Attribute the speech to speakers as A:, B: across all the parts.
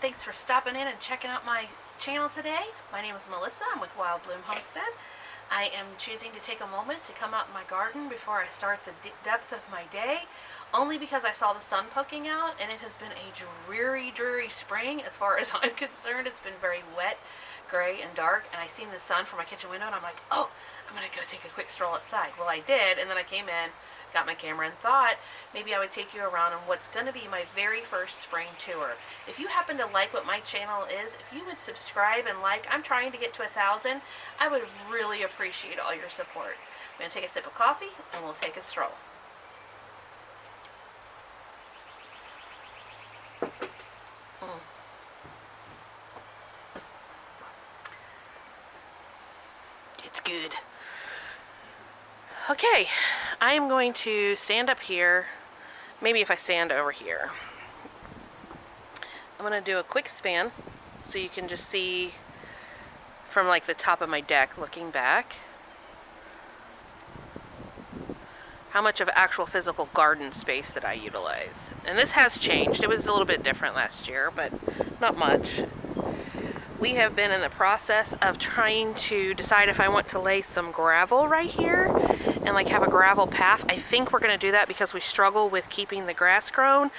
A: thanks for stopping in and checking out my channel today. My name is Melissa. I'm with Wild Bloom Homestead. I am choosing to take a moment to come out in my garden before I start the depth of my day, only because I saw the sun poking out, and it has been a dreary spring as far as I'm concerned. It's been very wet, gray, and dark, and I seen the sun from my kitchen window, and I'm like, oh, I'm going to go take a quick stroll outside. Well, I did, and then I came in, got my camera, and thought maybe I would take you around on what's going to be my very first spring tour. If you happen to like what my channel is, if you would subscribe and like, I'm trying to get to 1,000, I would really appreciate all your support. I'm going to take a sip of coffee, and we'll take a stroll. It's good. Okay, I am going to stand up here. Maybe if I stand over here. I'm going to do a quick span so you can just see from like the top of my deck looking back how much of actual physical garden space that I utilize. And this has changed. It was a little bit different last year, but not much. We have been in the process of trying to decide if I want to lay some gravel right here and like have a gravel path. I think we're going to do that because we struggle with keeping the grass grown.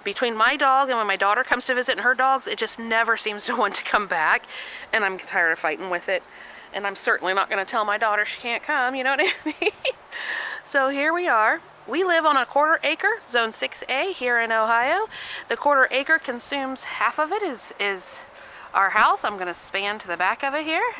A: Between my dog and when my daughter comes to visit and her dogs, it just never seems to want to come back, and I'm tired of fighting with it. And I'm certainly not going to tell my daughter she can't come, you know what I mean? So here we are. We live on a 1/4 acre, zone 6A here in Ohio. The 1/4 acre consumes half of it is our house. I'm going to span to the back of it here.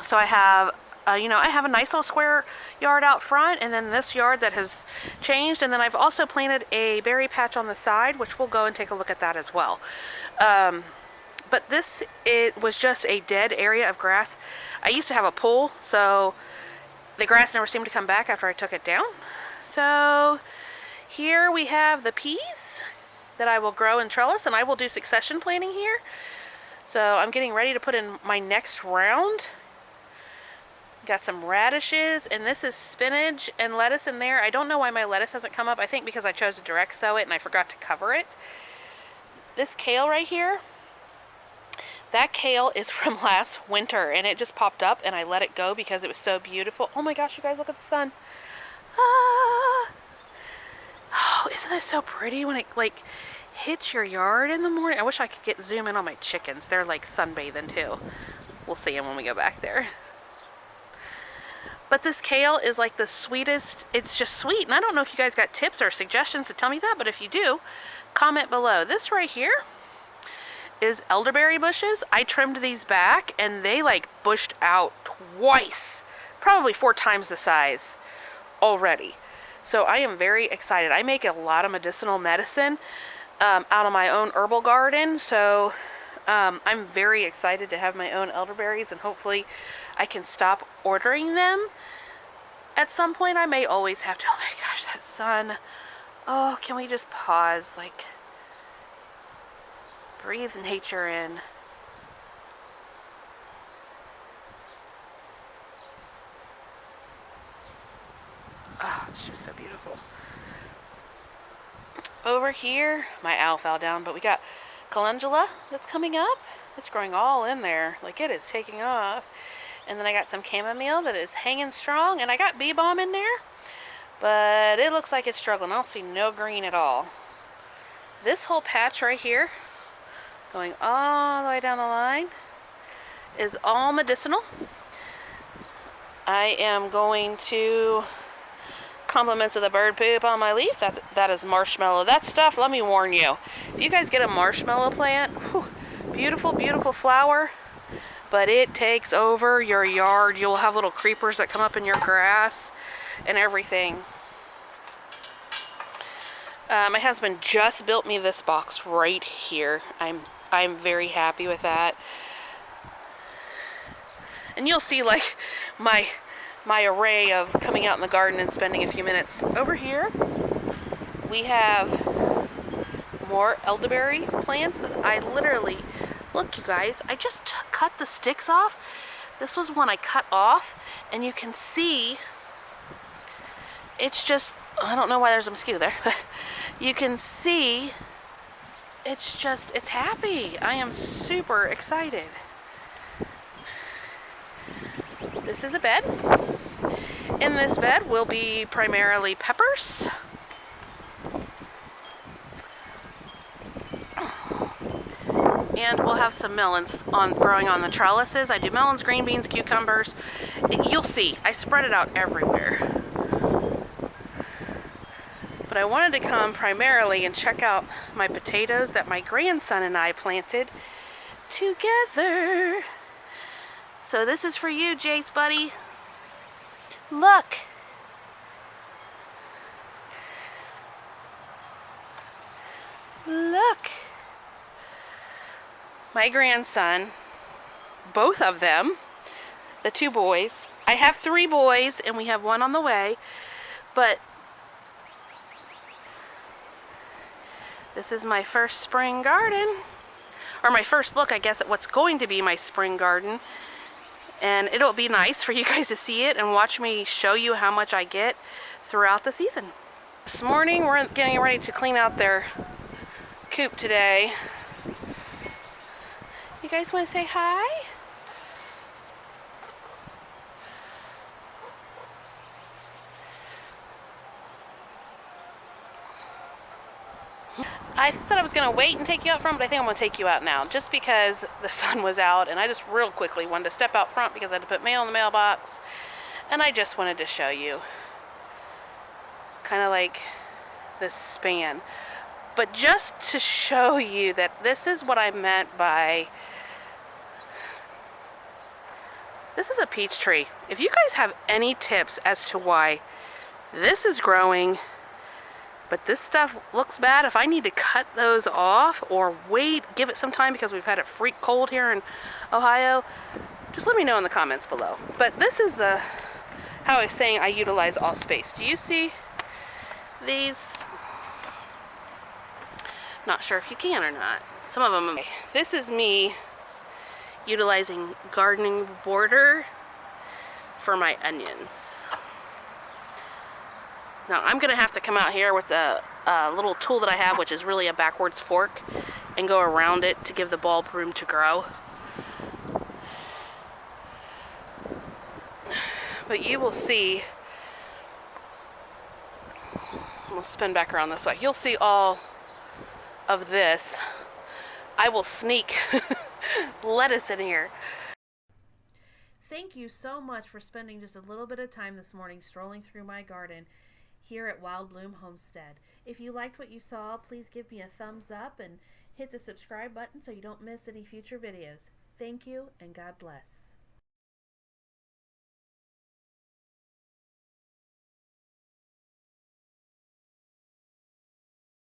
A: So I have, I have a nice little square yard out front, and then this yard that has changed, and then I've also planted a berry patch on the side, which we'll go and take a look at that as well. But it was just a dead area of grass. I used to have a pool, so the grass never seemed to come back after I took it down. So here we have the peas that I will grow in trellis, and I will do succession planting here. So I'm getting ready to put in my next round. Got some radishes, and this is spinach and lettuce in there. I don't know why my lettuce hasn't come up. I think because I chose to direct sow it and I forgot to cover it. This kale right here, that kale is from last winter, and it just popped up, and I let it go because it was so beautiful. Oh my gosh, you guys, look at the sun. Ah. Oh, isn't this so pretty when it like hits your yard in the morning? I wish I could zoom in on my chickens. They're like sunbathing too. We'll see them when we go back there. But this kale is like the sweetest. It's just sweet. And I don't know if you guys got tips or suggestions to tell me that, but if you do, comment below. This right here is elderberry bushes. I trimmed these back, and they like bushed out twice, probably 4 times the size already. So I am very excited. I make a lot of medicinal medicine out of my own herbal garden. So I'm very excited to have my own elderberries, and hopefully I can stop ordering them. At some point I may always have to. Oh my gosh, that sun. Oh, can we just pause? Like, breathe nature in. Oh, it's just so beautiful. Over here, my owl fell down, but we got calendula that's coming up. It's growing all in there. Like, it is taking off. And then I got some chamomile that is hanging strong, and I got bee balm in there, but it looks like it's struggling. I don't see no green at all. This whole patch right here, going all the way down the line, is all medicinal. I am going to compliments of the bird poop on my leaf. That is marshmallow. That stuff, let me warn you, if you guys get a marshmallow plant, whew, beautiful flower, but it takes over your yard. You'll have little creepers that come up in your grass and everything. My husband just built me this box right here. I'm very happy with that. And you'll see like my array of coming out in the garden and spending a few minutes. Over here we have more elderberry plants that I literally, look you guys, I just cut the sticks off. This was one I cut off, and you can see it's just, I don't know why there's a mosquito there, but you can see it's happy. I am super excited. This is a bed. In this bed will be primarily peppers. And we'll have some melons growing on the trellises. I do melons, green beans, cucumbers. You'll see, I spread it out everywhere. But I wanted to come primarily and check out my potatoes that my grandson and I planted together. So this is for you, Jace, buddy. Look. Look. My grandson, both of them, the two boys. I have 3 boys and we have 1 on the way, but this is my first spring garden, or my first look, I guess, at what's going to be my spring garden. And it'll be nice for you guys to see it and watch me show you how much I get throughout the season. This morning we're getting ready to clean out their coop today. You guys want to say hi? I said I was going to wait and take you out front, but I think I'm going to take you out now just because the sun was out and I just real quickly wanted to step out front because I had to put mail in the mailbox, and I just wanted to show you kind of like this span. But just to show you that this is what I meant by, this is a peach tree. If you guys have any tips as to why this is growing but this stuff looks bad, if I need to cut those off or wait, give it some time because we've had it freak cold here in Ohio, just let me know in the comments below. But this is how I was saying I utilize all space. Do you see these? Not sure if you can or not. Some of them. This is me utilizing gardening border for my onions. Now I'm going to have to come out here with a little tool that I have, which is really a backwards fork, and go around it to give the bulb room to grow. But you will see, we'll spin back around this way, you'll see all of this. I will sneak lettuce in here. Thank you so much for spending just a little bit of time this morning strolling through my garden here at Wild Bloom Homestead. If you liked what you saw, please give me a thumbs up and hit the subscribe button so you don't miss any future videos. Thank you and God bless.